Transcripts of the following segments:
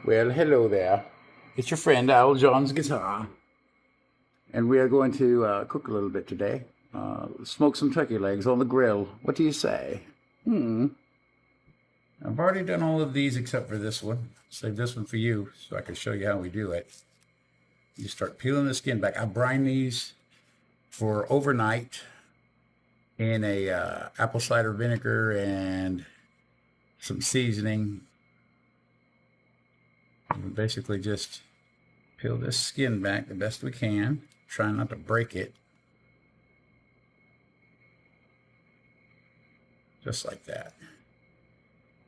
Well, hello there. It's your friend Al John's Guitar, and we are going to cook a little bit today. Smoke some turkey legs on the grill. What do you say? I've already done all of these except for this one. Save this one for you so I can show you how we do it. You start peeling the skin back. I brine these for overnight in a apple cider vinegar and some seasoning. And basically just peel this skin back the best we can. Try not to break it. Just like that.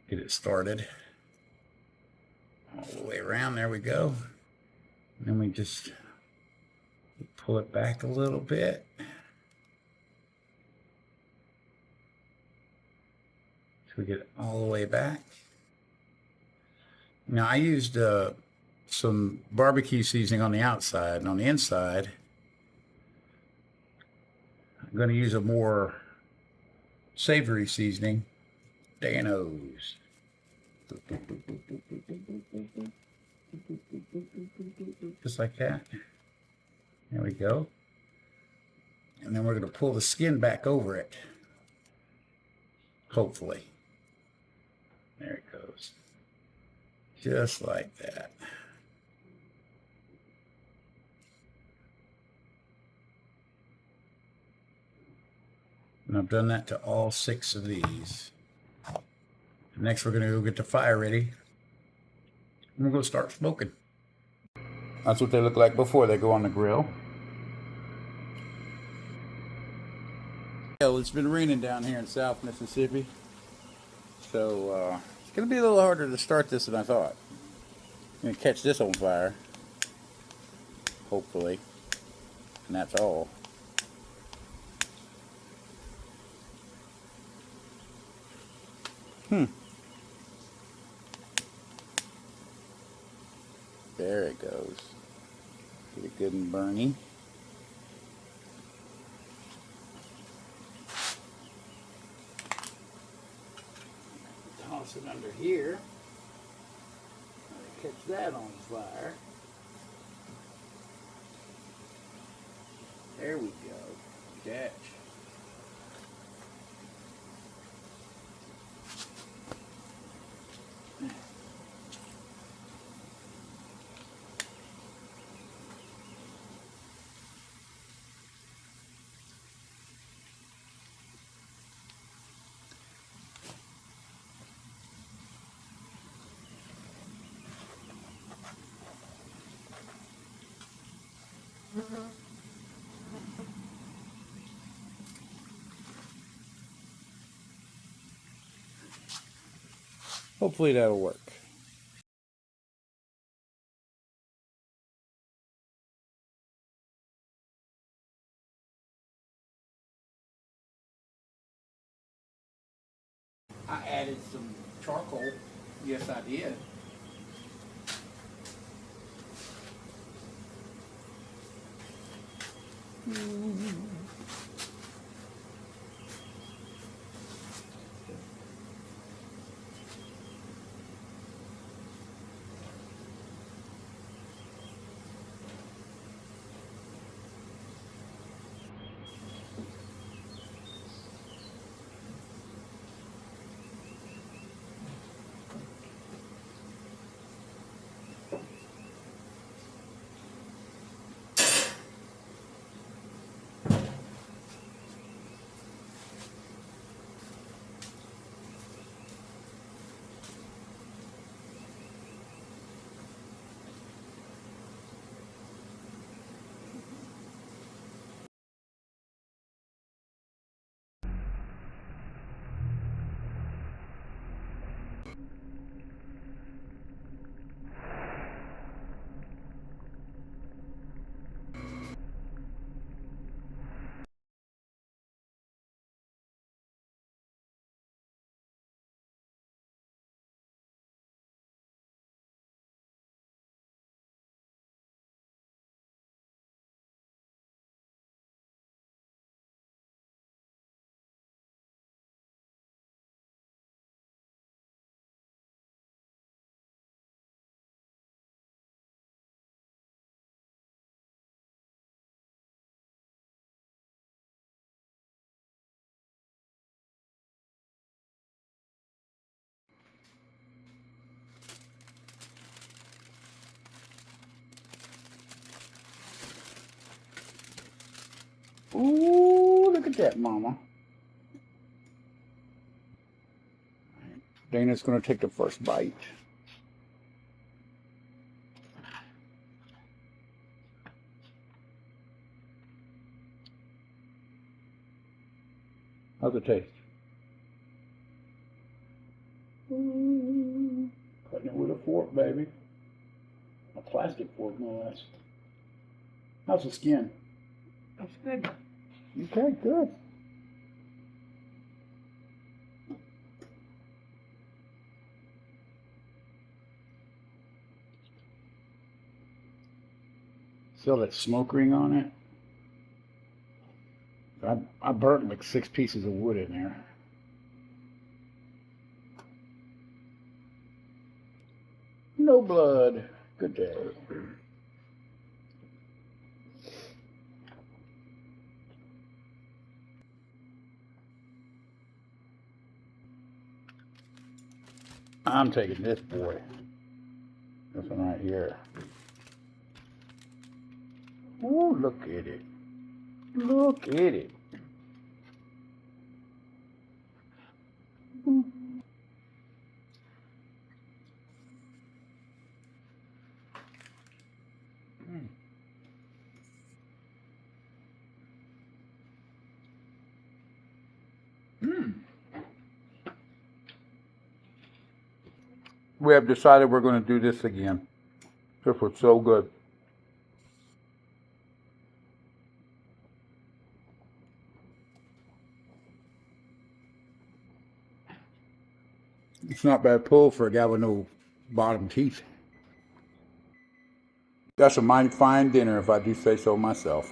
Get it started. All the way around, there we go. And then we just pull it back a little bit. So we get it all the way back. Now I used some barbecue seasoning on the outside, and on the inside I'm going to use a more savory seasoning. Danos. Just like that. There we go. And then we're going to pull the skin back over it. Hopefully. There it goes. Just like that. And I've done that to all 6 of these. Next, we're going to go get the fire ready. And we're going to start smoking. That's what they look like before they go on the grill. It's been raining down here in South Mississippi. So it's going to be a little harder to start this than I thought. I'm going to catch this on fire. Hopefully. And that's all. There it goes. Get it good and burny. Toss it under here. Catch that on fire. There we go. Catch. Hopefully that'll work. I added some charcoal. Yes, I did. Ooh, look at that, mama. Dana's going to take the first bite. How's it taste? Cutting it with a fork, baby. A plastic fork, no less. How's the skin? That's good. Okay, good. Still that smoke ring on it. I burnt like 6 pieces of wood in there. No blood. Good day. I'm taking this boy. This one right here. Ooh, look at it. Look at it. We have decided we're going to do this again. This was so good. It's not bad pull for a guy with no bottom teeth. That's a mighty fine dinner if I do say so myself.